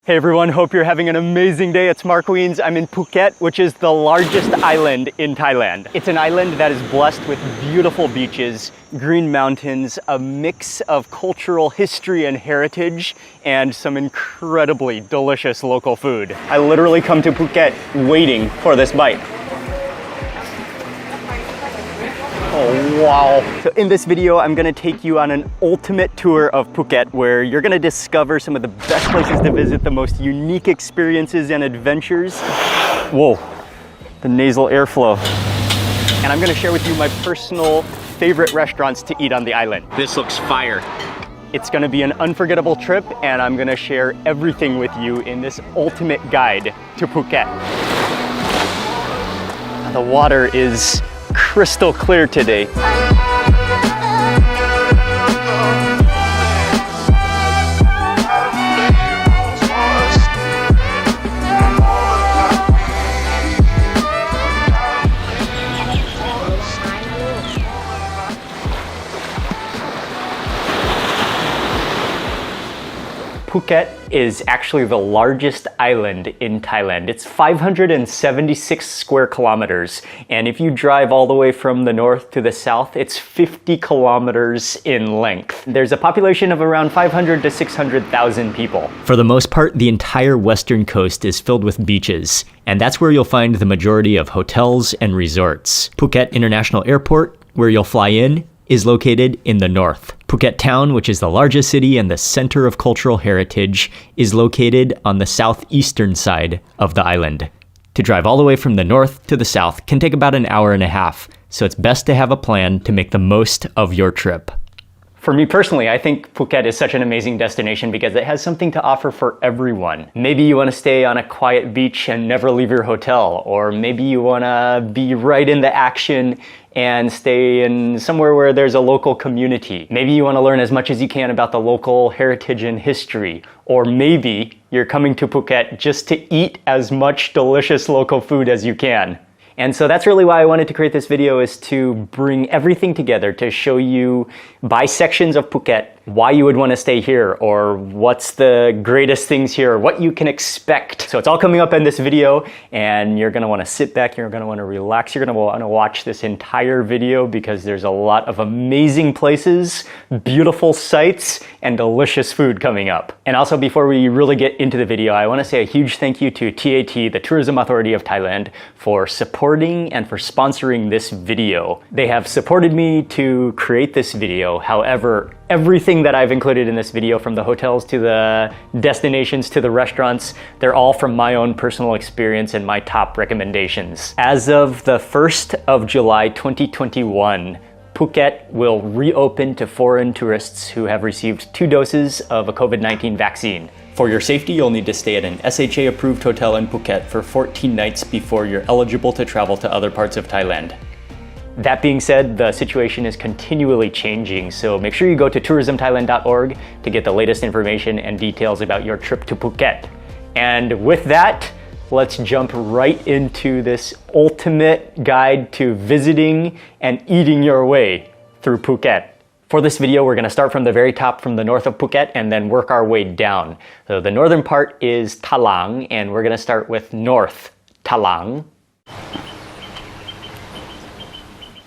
Hey everyone, hope you're having an amazing day. It's Mark Wins. I'm in Phuket, which is the largest island in Thailand. It's an island that is blessed with beautiful beaches, green mountains, a mix of cultural history and heritage, and some incredibly delicious local food. I literally come to Phuket waiting for this bite. Oh, wow. So in this video, I'm gonna take you on an ultimate tour of Phuket where you're gonna discover some of the best places to visit, the most unique experiences and adventures. Whoa, the nasal airflow. And I'm gonna share with you my personal favorite restaurants to eat on the island. This looks fire. It's gonna be an unforgettable trip and I'm gonna share everything with you in this ultimate guide to Phuket. The water is crystal clear today. Phuket is actually the largest island in Thailand. It's 576 square kilometers. And if you drive all the way from the north to the south, it's 50 kilometers in length. There's a population of around 500 to 600,000 people. For the most part, the entire western coast is filled with beaches. And that's where you'll find the majority of hotels and resorts. Phuket International Airport, where you'll fly in, is located in the north. Phuket town, which is the largest city and the center of cultural heritage, is located on the southeastern side of the island. To drive all the way from the north to the south can take about an hour and a half, so it's best to have a plan to make the most of your trip. For me personally, I think Phuket is such an amazing destination because it has something to offer for everyone. Maybe you want to stay on a quiet beach and never leave your hotel, or maybe you want to be right in the action and stay in somewhere where there's a local community. Maybe you want to learn as much as you can about the local heritage and history, or maybe you're coming to Phuket just to eat as much delicious local food as you can. And so that's really why I wanted to create this video, is to bring everything together to show you by sections of Phuket why you would want to stay here, or what's the greatest things here, or what you can expect. So it's all coming up in this video, and you're going to want to sit back, you're going to want to relax, you're going to want to watch this entire video because there's a lot of amazing places, beautiful sights, and delicious food coming up. And also, before we really get into the video, I want to say a huge thank you to TAT, the Tourism Authority of Thailand, for supporting and for sponsoring this video. They have supported me to create this video. However, everything that I've included in this video, from the hotels to the destinations to the restaurants, they're all from my own personal experience and my top recommendations. As of the 1st of July 2021, Phuket will reopen to foreign tourists who have received 2 doses of a COVID-19 vaccine. For your safety, you'll need to stay at an SHA-approved hotel in Phuket for 14 nights before you're eligible to travel to other parts of Thailand. That being said, the situation is continually changing, so make sure you go to tourismthailand.org to get the latest information and details about your trip to Phuket. And with that, let's jump right into this ultimate guide to visiting and eating your way through Phuket. For this video, we're going to start from the very top, from the north of Phuket, and then work our way down. So the northern part is Talang, and we're going to start with North Talang.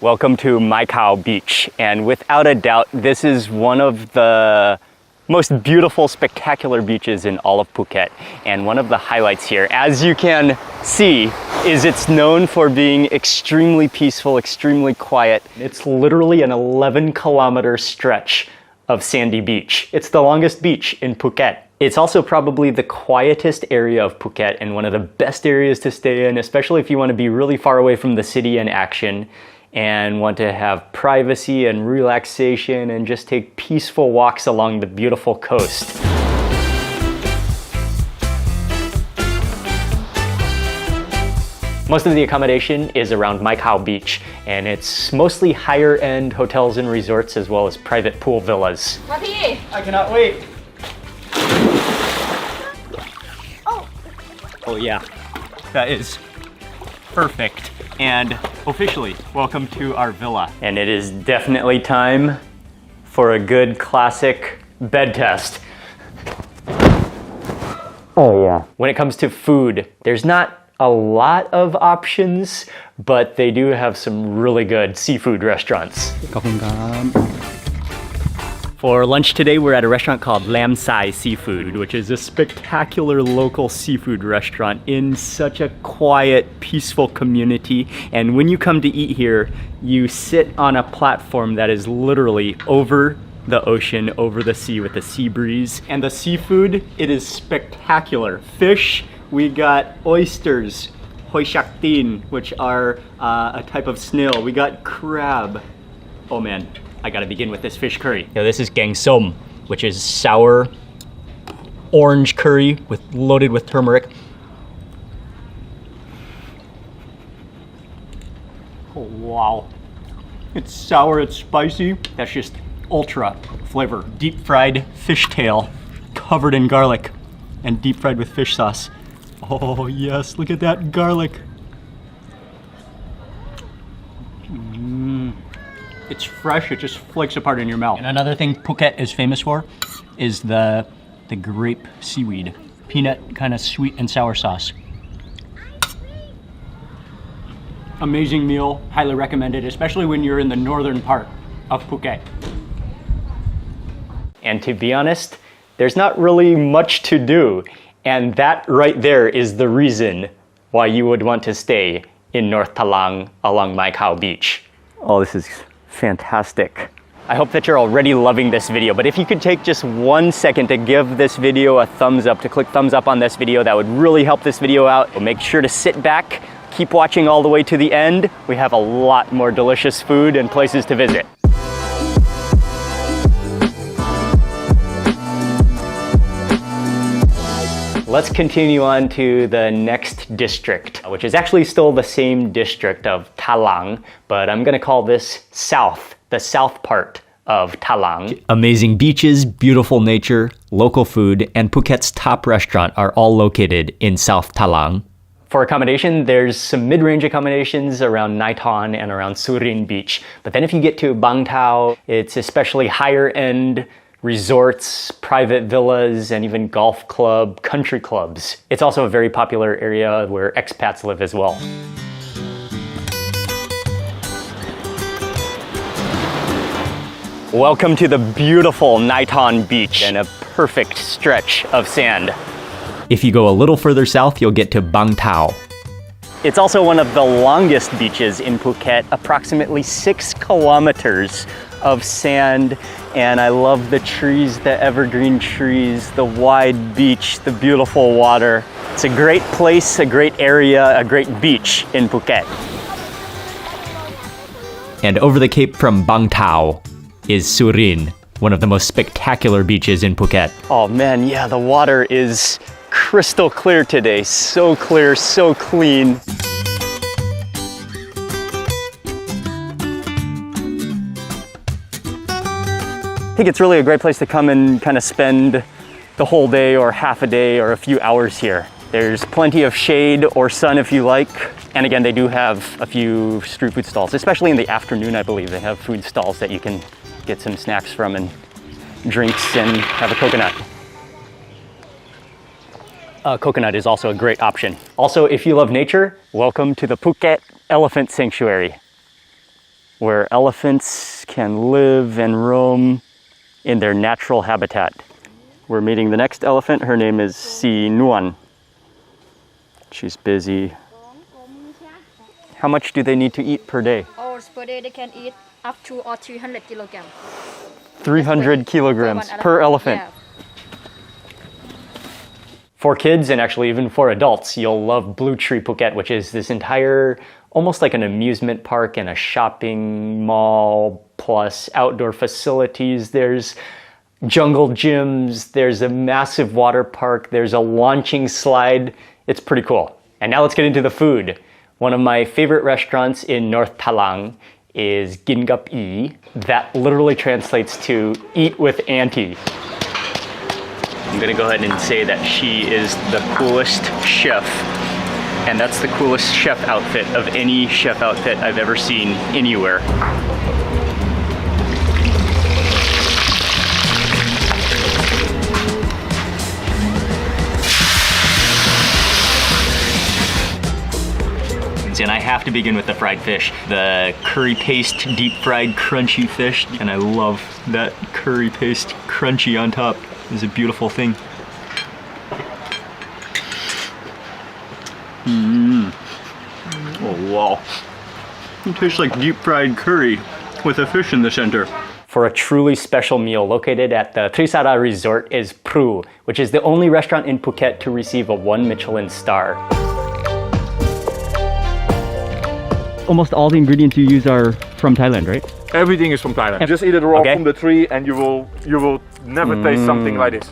Welcome to Mai Khao Beach, and without a doubt, this is one of the most beautiful, spectacular beaches in all of Phuket. And one of the highlights here, as you can see, is it's known for being extremely peaceful, extremely quiet. It's literally an 11-kilometer stretch of sandy beach. It's the longest beach in Phuket. It's also probably the quietest area of Phuket and one of the best areas to stay in, especially if you want to be really far away from the city and action and want to have privacy and relaxation and just take peaceful walks along the beautiful coast. Most of the accommodation is around Mai Khao Beach, and it's mostly higher-end hotels and resorts as well as private pool villas. I cannot wait. Oh yeah, that is perfect. And officially, welcome to our villa. And it is definitely time for a good classic bed test. Oh yeah. When it comes to food, there's not a lot of options, but they do have some really good seafood restaurants. For lunch today, we're at a restaurant called Lam Sai Seafood, which is a spectacular local seafood restaurant in such a quiet, peaceful community. And when you come to eat here, you sit on a platform that is literally over the ocean, over the sea with the sea breeze. And the seafood, it is spectacular. Fish, we got oysters, hoi shak tin, which are a type of snail. We got crab. Oh man. I gotta begin with this fish curry. Now this is gang som, which is sour orange curry loaded with turmeric. Oh wow. It's sour, it's spicy. That's just ultra flavor. Deep fried fishtail covered in garlic and deep fried with fish sauce. Oh yes, look at that garlic. It's fresh, it just flakes apart in your mouth. And another thing Phuket is famous for is the grape seaweed. Peanut kind of sweet and sour sauce. Amazing meal, highly recommended, especially when you're in the northern part of Phuket. And to be honest, there's not really much to do. And that right there is the reason why you would want to stay in North Talang along Mai Khao Beach. Oh, this is fantastic. I hope that you're already loving this video, but if you could take just 1 second to give this video a thumbs up, to click thumbs up on this video, that would really help this video out. We'll make sure to sit back, keep watching all the way to the end. We have a lot more delicious food and places to visit. Let's continue on to the next district, which is actually still the same district of Talang, but I'm gonna call this South, the south part of Talang. Amazing beaches, beautiful nature, local food, and Phuket's top restaurant are all located in South Talang. For accommodation, there's some mid-range accommodations around Nайтон and around Surin Beach. But then if you get to Bang Tao, it's especially higher end resorts, private villas, and even golf club, country clubs. It's also a very popular area where expats live as well. Welcome to the beautiful Nайтон Beach and a perfect stretch of sand. If you go a little further south, you'll get to Bang Tao. It's also one of the longest beaches in Phuket, approximately 6 kilometers of sand, and I love the trees, the evergreen trees, the wide beach, the beautiful water. It's a great place, a great area, a great beach in Phuket. And over the cape from Bang Tao is Surin, one of the most spectacular beaches in Phuket. Oh man, yeah, the water is crystal clear today. So clear, so clean. I think it's really a great place to come and kind of spend the whole day or half a day or a few hours here. There's plenty of shade or sun if you like. And again, they do have a few street food stalls, especially in the afternoon, I believe. They have food stalls that you can get some snacks from and drinks and have a coconut. Coconut is also a great option. Also, if you love nature, welcome to the Phuket Elephant Sanctuary, where elephants can live and roam in their natural habitat. We're meeting the next elephant. Her name is Si Nuan. She's busy. How much do they need to eat per day? Oh, per day they can eat up to 300 kilograms. 300 kilograms per elephant. Yeah. For kids, and actually even for adults, you'll love Blue Tree Phuket, which is this entire, almost like an amusement park and a shopping mall, plus outdoor facilities. There's jungle gyms, there's a massive water park, there's a launching slide. It's pretty cool. And now let's get into the food. One of my favorite restaurants in North Talang is Gingap I. That literally translates to eat with auntie. I'm gonna go ahead and say that she is the coolest chef, and that's the coolest chef outfit of any chef outfit I've ever seen anywhere. foods, and I have to begin with the fried fish. The curry paste, deep fried, crunchy fish, and I love that curry paste crunchy on top. It's a beautiful thing. Oh wow. It tastes like deep fried curry with a fish in the center. For a truly special meal located at the Trisara Resort is Pru, which is the only restaurant in Phuket to receive a 1 Michelin star. Almost all the ingredients you use are from Thailand, right? Everything is from Thailand. Just eat it raw from the tree and you will never taste something like this.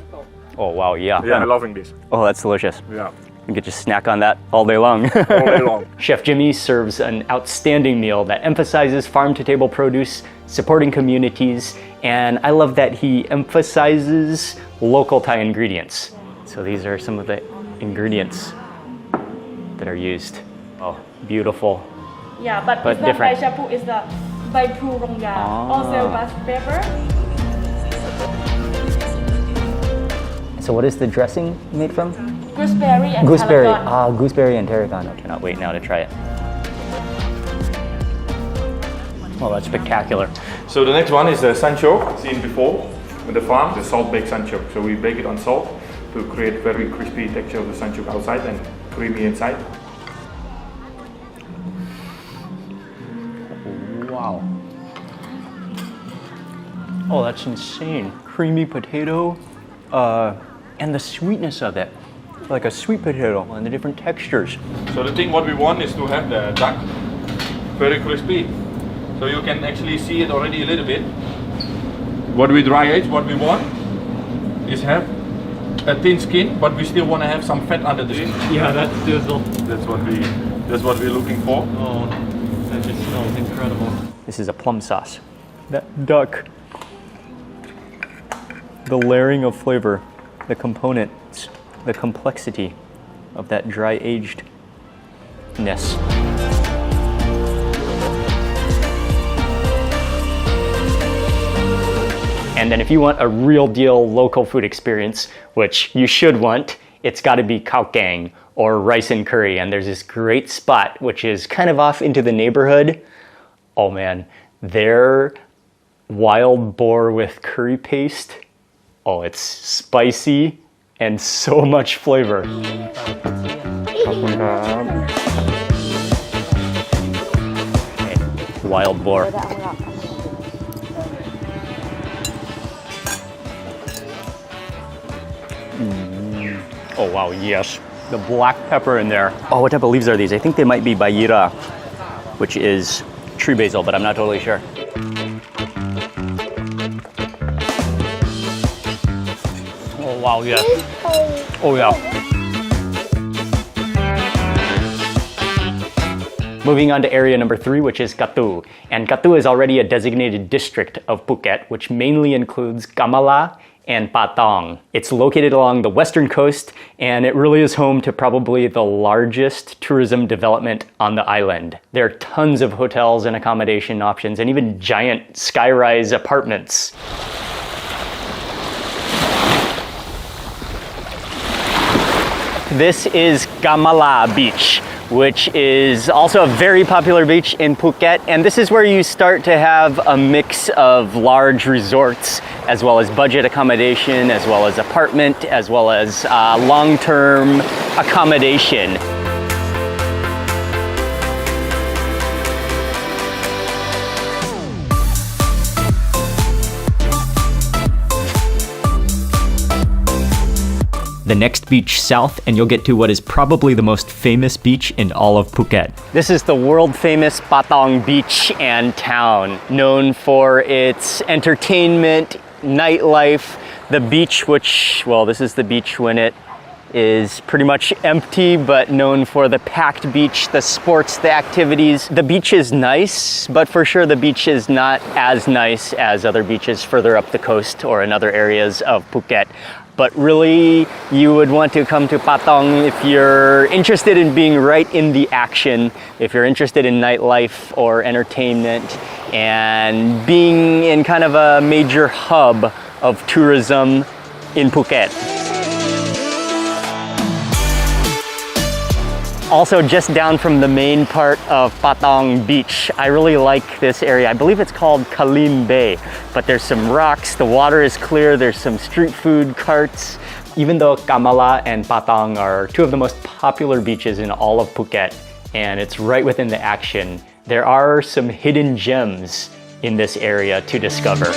Oh wow, yeah. Yeah, I'm loving this. Oh, that's delicious. Yeah. You could just snack on that all day long. All day long. Chef Jimmy serves an outstanding meal that emphasizes farm-to-table produce, supporting communities, and I love that he emphasizes local Thai ingredients. So these are some of the ingredients that are used. Oh, beautiful. Yeah, but it's not different. by shampoo, it's the by Pru Rong Ya. Also bus pepper. So what is the dressing made from? Gooseberry and Gooseberry. tarragon. Gooseberry and tarragon. I cannot wait now to try it. Oh, that's spectacular. So the next one is the sancho, seen before with the farm, the salt baked sancho. So we bake it on salt to create very crispy texture of the sancho outside and creamy inside. Wow. Oh, that's insane. Creamy potato, and the sweetness of it. Like a sweet potato and the different textures. So the thing what we want is to have the duck very crispy. So you can actually see it already a little bit. What we dry age, what we want is have a thin skin, but we still want to have some fat under the skin. Yeah, that's sizzle. That's what we're looking for. Oh, that just smells incredible. This is a plum sauce. That duck. The layering of flavor, the components, the complexity of that dry agedness. And then if you want a real deal local food experience, which you should want, it's got to be khao gang or rice and curry. And there's this great spot which is kind of off into the neighborhood. Oh man, their wild boar with curry paste. Oh, it's spicy and so much flavor. Okay, wild boar. Oh wow, yes. The black pepper in there. Oh, what type of leaves are these? I think they might be bayira, which is tree basil, but I'm not totally sure. Oh wow, yes. Oh yeah. Moving on to area number 3, which is Katu. And Katu is already a designated district of Phuket, which mainly includes Kamala and Patong. It's located along the western coast, and it really is home to probably the largest tourism development on the island. There are tons of hotels and accommodation options, and even giant skyrise apartments. This is Kamala Beach, which is also a very popular beach in Phuket. And this is where you start to have a mix of large resorts, as well as budget accommodation, as well as apartment, as well as long-term accommodation. The next beach south, and you'll get to what is probably the most famous beach in all of Phuket. This is the world famous Patong Beach and Town, known for its entertainment, nightlife, the beach which, well, this is the beach when it is pretty much empty, but known for the packed beach, the sports, the activities. The beach is nice, but for sure the beach is not as nice as other beaches further up the coast or in other areas of Phuket. But really, you would want to come to Patong if you're interested in being right in the action, if you're interested in nightlife or entertainment, and being in kind of a major hub of tourism in Phuket. Also just down from the main part of Patong Beach. I really like this area. I believe it's called Kalim Bay, but there's some rocks, the water is clear, there's some street food carts. Even though Kamala and Patong are two of the most popular beaches in all of Phuket, and it's right within the action, there are some hidden gems in this area to discover.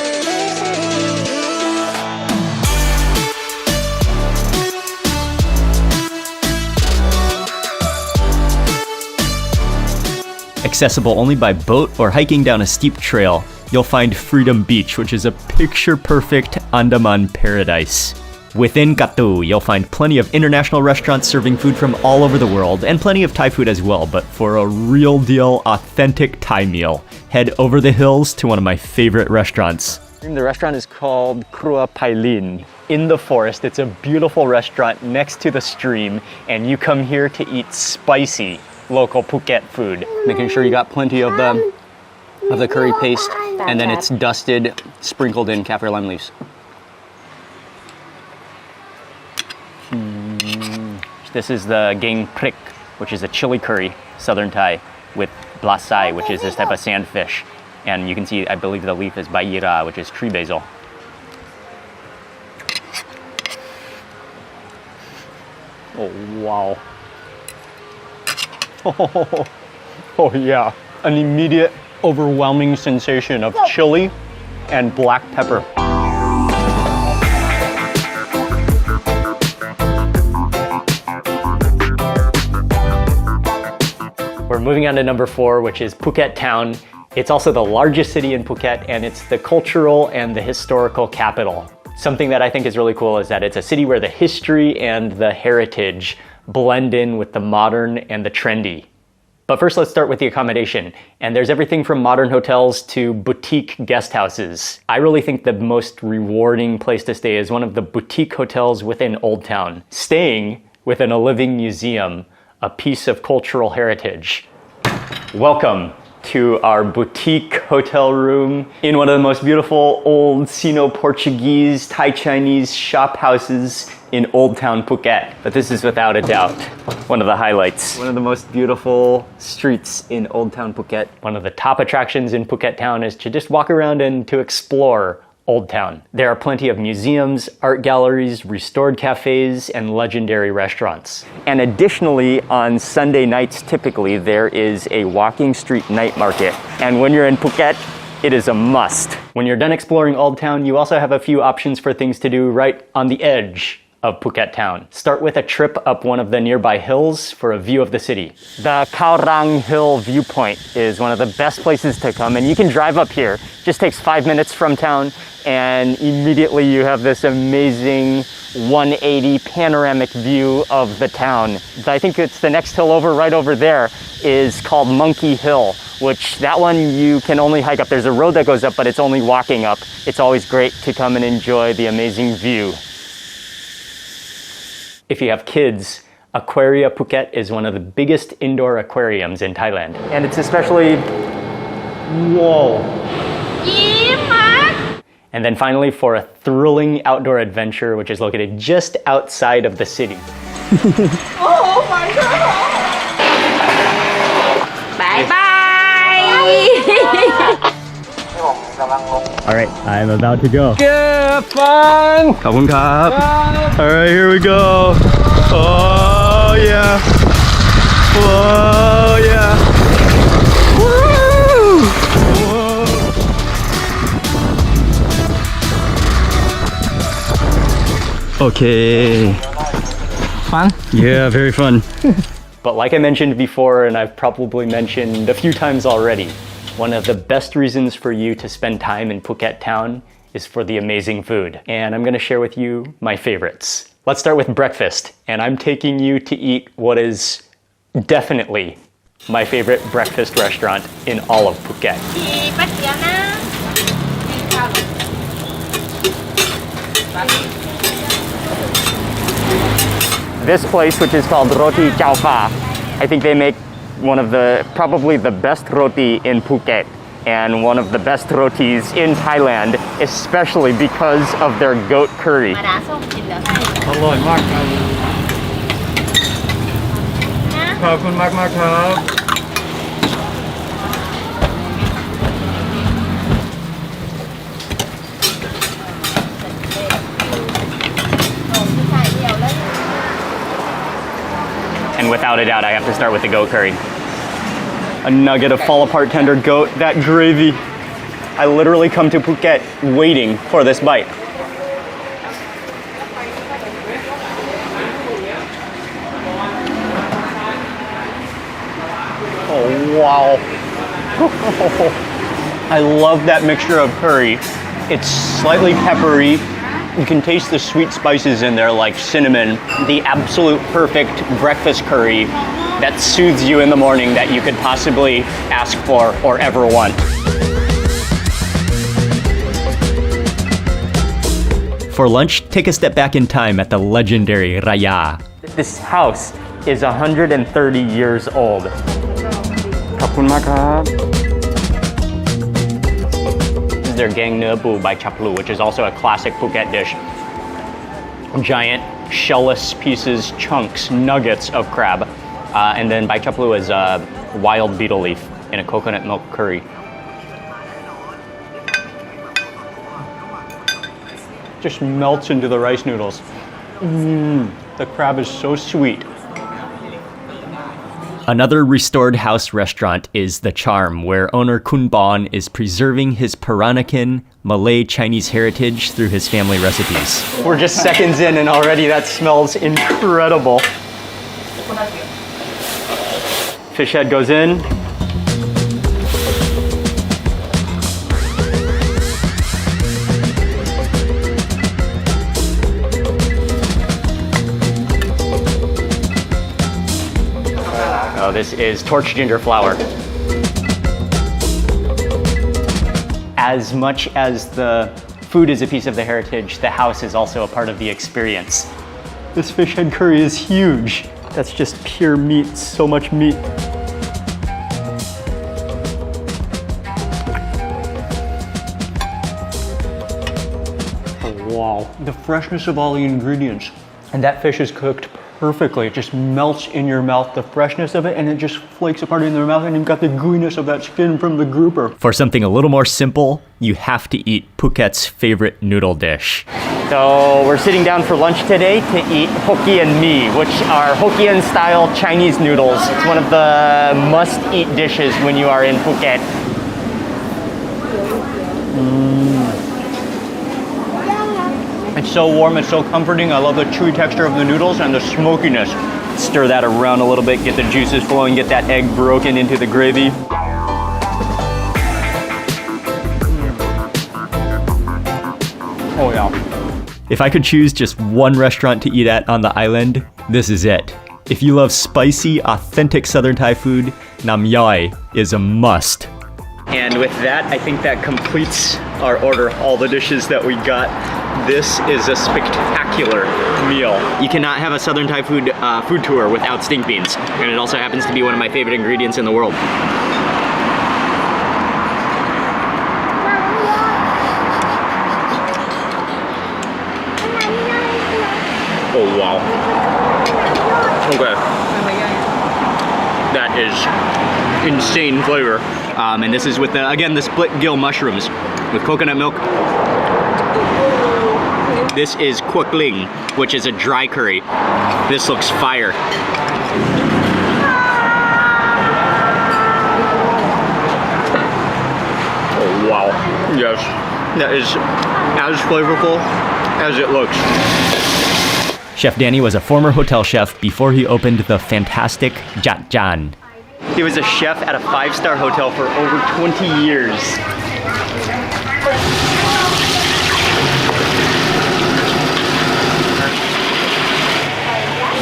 Accessible only by boat or hiking down a steep trail, you'll find Fridom Beach, which is a picture-perfect Andaman paradise. Within Katu, you'll find plenty of international restaurants serving food from all over the world, and plenty of Thai food as well, but for a real deal, authentic Thai meal, head over the hills to one of my favorite restaurants. The restaurant is called Krua Pailin. In the forest, it's a beautiful restaurant next to the stream, and you come here to eat spicy local Phuket food. Making sure you got plenty of the curry paste, and then it's dusted, sprinkled in kaffir lime leaves. This is the gang prik, which is a chili curry, southern Thai, with blasai, which is this type of sandfish. And you can see, I believe the leaf is baira, which is tree basil. Oh, wow. Oh yeah, an immediate overwhelming sensation of chili and black pepper. We're moving on to number 4, which is Phuket Town. It's also the largest city in Phuket, and it's the cultural and the historical capital. Something that I think is really cool is that it's a city where the history and the heritage blend in with the modern and the trendy. But first, let's start with the accommodation. And there's everything from modern hotels to boutique guest houses. I really think the most rewarding place to stay is one of the boutique hotels within Old Town, staying within a living museum, a piece of cultural heritage. Welcome to our boutique hotel room in one of the most beautiful old Sino-Portuguese, Thai-Chinese shop houses in Old Town Phuket. But this is without a doubt one of the highlights. One of the most beautiful streets in Old Town Phuket. One of the top attractions in Phuket Town is to just walk around and to explore Old Town. There are plenty of museums, art galleries, restored cafes, and legendary restaurants. And additionally, on Sunday nights typically, there is a walking street night market. And when you're in Phuket, it is a must. When you're done exploring Old Town, you also have a few options for things to do right on the edge of Phuket Town. Start with a trip up one of the nearby hills for a view of the city. The Kao Rang Hill viewpoint is one of the best places to come, and you can drive up here. Just takes 5 minutes from town, and immediately you have this amazing 180 panoramic view of the town. I think it's the next hill over, right over there, is called Monkey Hill, which that one you can only hike up. There's a road that goes up, but it's only walking up. It's always great to come and enjoy the amazing view. If you have kids, Aquaria Phuket is one of the biggest indoor aquariums in Thailand. And it's especially, whoa. And then finally, for a thrilling outdoor adventure, which is located just outside of the city. Oh my god! Bye bye! All right, I'm about to go. Get fun! Khop khap. All right, here we go. Oh yeah. Whoa, yeah. Woo! Whoa. Okay. Fun? Yeah, very fun. But like I mentioned before, and I've probably mentioned a few times already, one of the best reasons for you to spend time in Phuket Town is for the amazing food. And I'm gonna share with you my favorites. Let's start with breakfast. And I'm taking you to eat what is definitely my favorite breakfast restaurant in all of Phuket. This place, which is called Roti Chao Pha, I think they make one of the, probably the best roti in Phuket and one of the best rotis in Thailand, especially because of their goat curry. ขอบคุณมากครับ And without a doubt, I have to start with the goat curry. A nugget of fall apart tender goat, that gravy. I literally come to Phuket waiting for this bite. Oh, wow. I love that mixture of curry. It's slightly peppery. You can taste the sweet spices in there like cinnamon. The absolute perfect breakfast curry that soothes you in the morning that you could possibly ask for or ever want. For lunch, take a step back in time at the legendary Raya. This house is 130 years old. Khop kun mak krab. This is their gang nua bu by chaplu, which is also a classic Phuket dish. Giant shellless pieces, chunks, nuggets of crab. And then bai chaplu is wild beetle leaf in a coconut milk curry. Just melts into the rice noodles. The crab is so sweet. Another restored house restaurant is The Charm, where owner Kun Bon is preserving his Peranakan Malay Chinese heritage through his family recipes. We're just seconds in and already that smells incredible. Fish head goes in. Oh, this is torched ginger flour. As much as the food is a piece of the heritage, the house is also a part of the experience. This fish head curry is huge. That's just pure meat, so much meat. Oh, wow, the freshness of all the ingredients. And that fish is cooked perfectly. It just melts in your mouth, the freshness of it, and it just flakes apart in your mouth, and you've got the gooiness of that skin from the grouper. For something a little more simple, you have to eat Phuket's favorite noodle dish. So we're sitting down for lunch today to eat Hokkien mee, which are Hokkien-style Chinese noodles. It's one of the must-eat dishes when you are in Phuket. It's so warm, it's so comforting. I love the chewy texture of the noodles and the smokiness. Stir that around a little bit, get the juices flowing, get that egg broken into the gravy. Oh yeah. If I could choose just one restaurant to eat at on the island, this is it. If you love spicy, authentic Southern Thai food, Nam Yai is a must. And with that, I think that completes our order, all the dishes that we got. This is a spectacular meal. You cannot have a Southern Thai food tour without stink beans. And it also happens to be one of my favorite ingredients in the world. Oh wow. Okay. That is insane flavor. And this is with the, again, the split gill mushrooms with coconut milk. This is Quoc Ling, which is a dry curry. This looks fire. Oh wow. Yes. That is as flavorful as it looks. Chef Danny was a former hotel chef before he opened the fantastic Jat Jan. He was a chef at a 5-star hotel for over 20 years.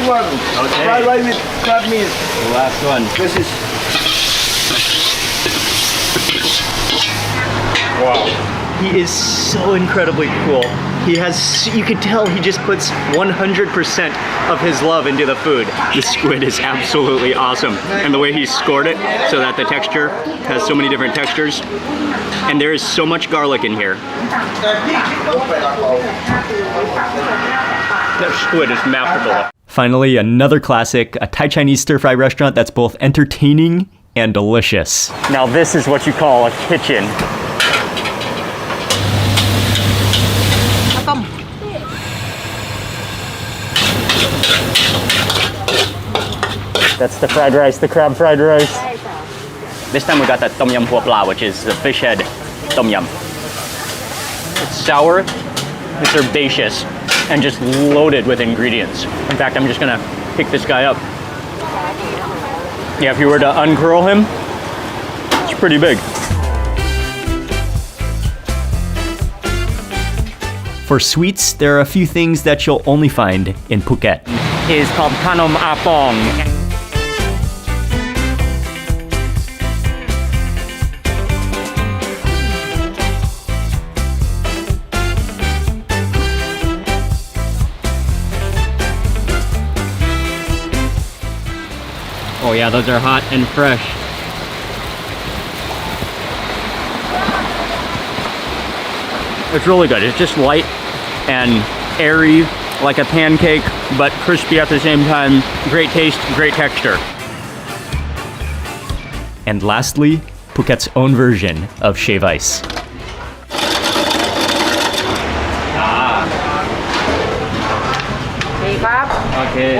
Okay. Fried rice with crab meat. The last one. This is wow. He is so incredibly cool. He has, you could tell he just puts 100% of his love into the food. The squid is absolutely awesome. And the way he scored it so that the texture has so many different textures. And there is so much garlic in here. That squid is masterful. Finally, another classic, a Thai Chinese stir-fry restaurant that's both entertaining and delicious. Now this is what you call a kitchen. That's the fried rice, the crab fried rice. This time we got the tom yum hua pla, which is the fish head tom yum. It's sour, it's herbaceous, and just loaded with ingredients. In fact, I'm just gonna pick this guy up. Yeah, if you were to uncurl him, it's pretty big. For sweets, there are a few things that you'll only find in Phuket. It's called Kanom Apong. Oh yeah, those are hot and fresh. It's really good. It's just light and airy like a pancake, but crispy at the same time. Great taste, great texture. And lastly, Phuket's own version of shave ice. Okay,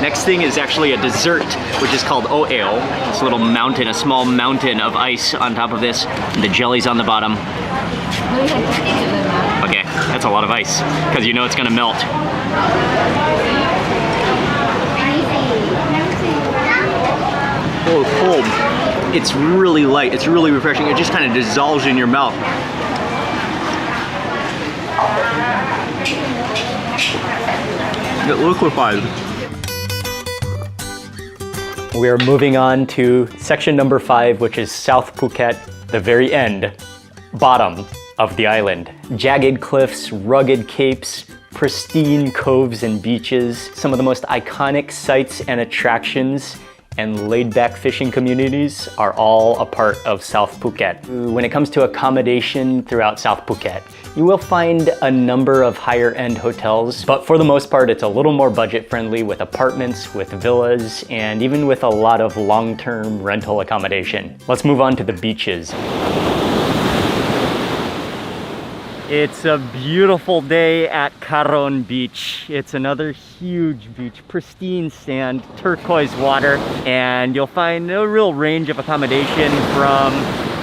next thing is actually a dessert, which is called O-ale. This little mountain, a small mountain of ice on top of this, and the jelly's on the bottom. Okay, that's a lot of ice, because you know it's gonna melt. Oh, cold. It's really light, it's really refreshing. It just kind of dissolves in your mouth. It liquefies. We are moving on to section number 5, which is South Phuket, the very end, bottom of the island. Jagged cliffs, rugged capes, pristine coves and beaches, some of the most iconic sights and attractions and laid-back fishing communities are all a part of South Phuket. When it comes to accommodation throughout South Phuket, you will find a number of higher-end hotels, but for the most part, it's a little more budget-friendly with apartments, with villas, and even with a lot of long-term rental accommodation. Let's move on to the beaches. It's a beautiful day at Karon Beach. It's another huge beach, pristine sand, turquoise water, and you'll find a real range of accommodation from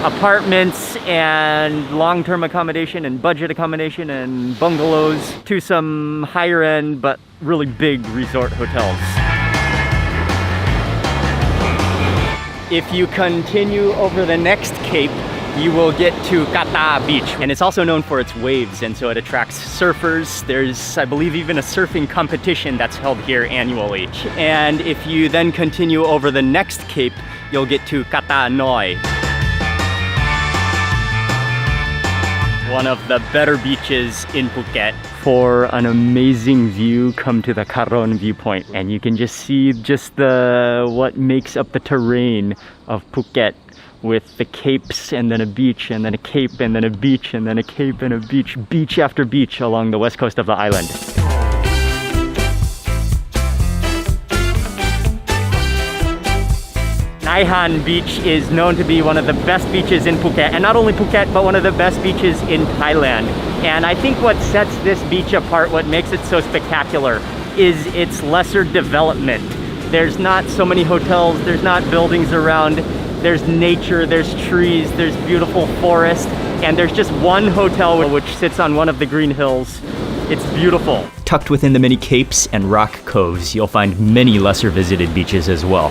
apartments and long-term accommodation and budget accommodation and bungalows to some higher end but really big resort hotels. If you continue over the next cape, you will get to Kata Beach, and it's also known for its waves, and so it attracts surfers. There's, I believe, even a surfing competition that's held here annually. And if you then continue over the next cape, you'll get to Kata Ной, one of the better beaches in Phuket. For an amazing view, come to the Karon viewpoint, and you can just see what makes up the terrain of Phuket, with the capes and then a beach and then a cape and then a beach and then a cape and a beach, beach after beach along the west coast of the island. Nay Han Beach is known to be one of the best beaches in Phuket, and not only Phuket, but one of the best beaches in Thailand. And I think what sets this beach apart, what makes it so spectacular, is its lesser development. There's not so many hotels, there's not buildings around, there's nature, there's trees, there's beautiful forest, and there's just one hotel which sits on one of the green hills. It's beautiful. Tucked within the many capes and rock coves, you'll find many lesser visited beaches as well.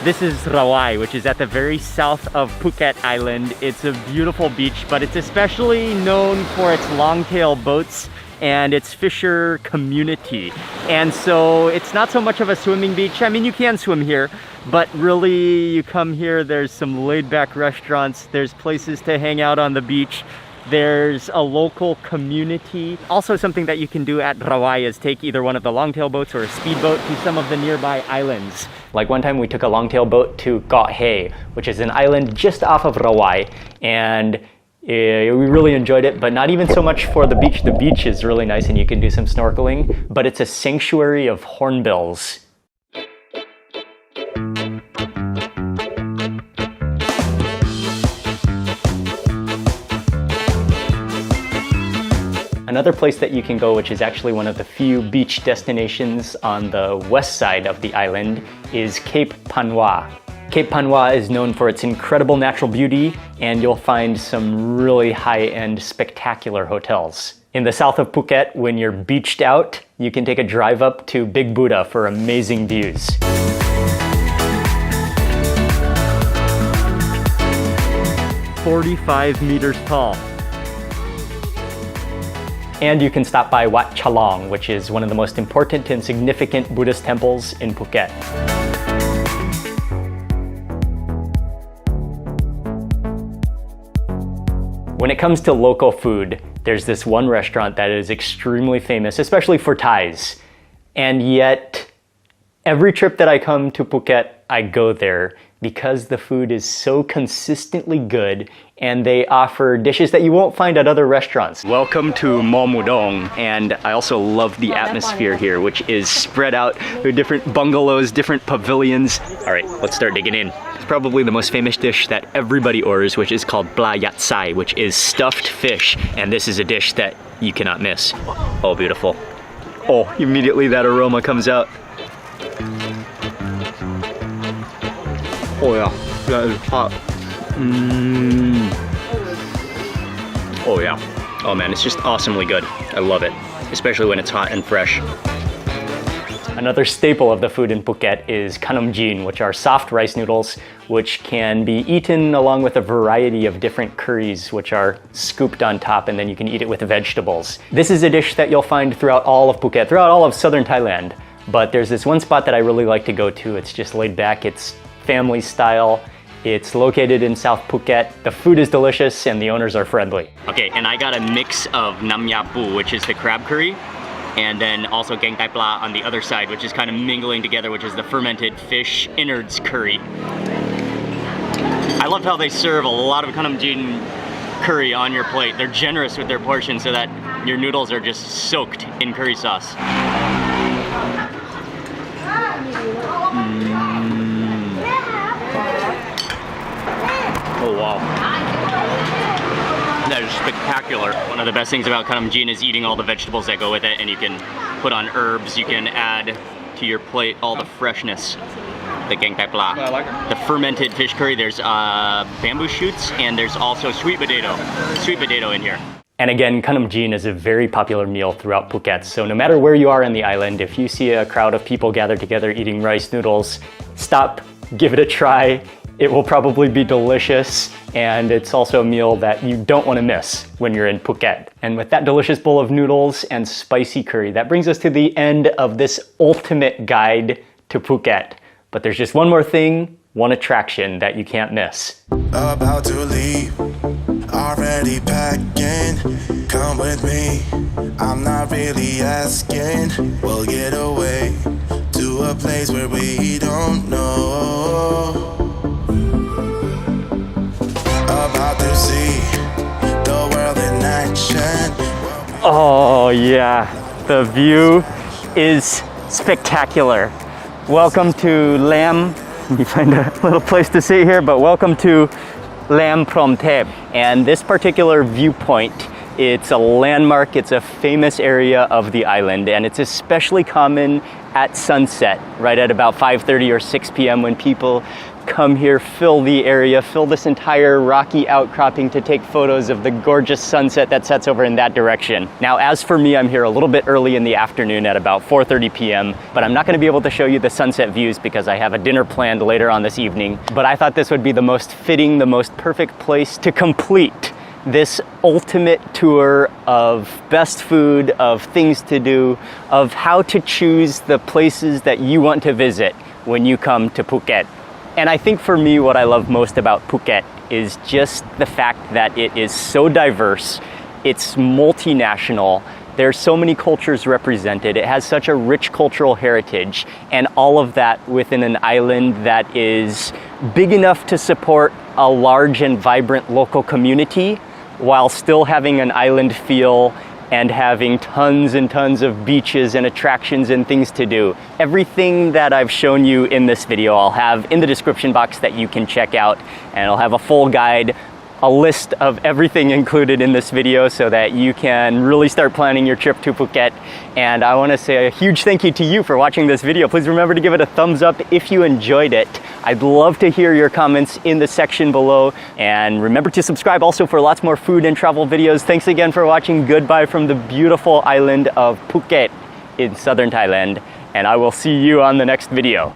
This is Rawai, which is at the very south of Phuket Island. It's a beautiful beach, but it's especially known for its long-tail boats and its fisher community. And so it's not so much of a swimming beach. I mean, you can swim here, but really you come here, there's some laid-back restaurants, there's places to hang out on the beach, There's a local community. Also, something that you can do at Ravai is take either one of the longtail boats or a speedboat to some of the nearby islands. Like one time we took a longtail boat to Ko He, which is an island just off of Ravai, and we really enjoyed it, but not even so much for the beach. The beach is really nice and you can do some snorkeling, but it's a sanctuary of hornbills. Another place that you can go, which is actually one of the few beach destinations on the west side of the island, is Cape Panwa. Cape Panwa is known for its incredible natural beauty, and you'll find some really high-end, spectacular hotels. In the south of Phuket, when you're beached out, you can take a drive up to Big Buddha for amazing views. "45 meters tall. And you can stop by Wat Chalong, which is one of the most important and significant Buddhist temples in Phuket. When it comes to local food, there's this one restaurant that is extremely famous, especially for Thais. And yet, every trip that I come to Phuket, I go there because the food is so consistently good and they offer dishes that you won't find at other restaurants. Welcome to Mo Mudong, and I also love the atmosphere here, which is spread out through different bungalows, different pavilions. All right, let's start digging in. It's probably the most famous dish that everybody orders, which is called bla yat sai, which is stuffed fish, and this is a dish that you cannot miss. Oh, beautiful. Oh, immediately that aroma comes out. Oh yeah, that is hot. Oh yeah. Oh man, it's just awesomely good. I love it, especially when it's hot and fresh. Another staple of the food in Phuket is khanam jin, which are soft rice noodles, which can be eaten along with a variety of different curries, which are scooped on top, and then you can eat it with vegetables. This is a dish that you'll find throughout all of Phuket, throughout all of southern Thailand. But there's this one spot that I really like to go to. It's just laid back. It's family style. It's located in South Phuket. The food is delicious and the owners are friendly. Okay, and I got a mix of nam ya pu, which is the crab curry, and then also geng tai pla on the other side, which is kind of mingling together, which is the fermented fish innards curry. I love how they serve a lot of khanam jin curry on your plate. They're generous with their portion so that your noodles are just soaked in curry sauce. Oh wow, that is spectacular. One of the best things about khanam jin is eating all the vegetables that go with it, and you can put on herbs, you can add to your plate all the freshness. The geng tai pla, the fermented fish curry, there's bamboo shoots, and there's also sweet potato in here. And again, khanam jin is a very popular meal throughout Phuket, so no matter where you are in the island, if you see a crowd of people gathered together eating rice noodles, stop, give it a try. It will probably be delicious, and it's also a meal that you don't want to miss when you're in Phuket. And with that delicious bowl of noodles and spicy curry, that brings us to the end of this ultimate guide to Phuket. But there's just one more thing, one attraction that you can't miss. About to leave, already packing. Come with me, I'm not really asking. We'll get away to a place where we don't know. About to see the world in action. Oh yeah, the view is spectacular. Welcome to Lam. Let me find a little place to sit here, but welcome to Lam Prom Thep. And this particular viewpoint, it's a landmark, it's a famous area of the island, and it's especially common at sunset, right at about 5:30 or 6 p.m. when people come here, fill the area, fill this entire rocky outcropping to take photos of the gorgeous sunset that sets over in that direction. Now, as for me, I'm here a little bit early in the afternoon at about 4:30 p.m., but I'm not going to be able to show you the sunset views because I have a dinner planned later on this evening. But I thought this would be the most fitting, the most perfect place to complete this ultimate tour of best food, of things to do, of how to choose the places that you want to visit when you come to Phuket. And I think for me, what I love most about Phuket is just the fact that it is so diverse, it's multinational, there's so many cultures represented, it has such a rich cultural heritage, and all of that within an island that is big enough to support a large and vibrant local community while still having an island feel and having tons and tons of beaches and attractions and things to do. Everything that I've shown you in this video I'll have in the description box that you can check out, and I'll have a full guide, a list of everything included in this video so that you can really start planning your trip to Phuket. And I want to say a huge thank you to you for watching this video. Please remember to give it a thumbs up if you enjoyed it. I'd love to hear your comments in the section below, and remember to subscribe also for lots more food and travel videos. Thanks again for watching. Goodbye from the beautiful island of Phuket in southern Thailand, and I will see you on the next video.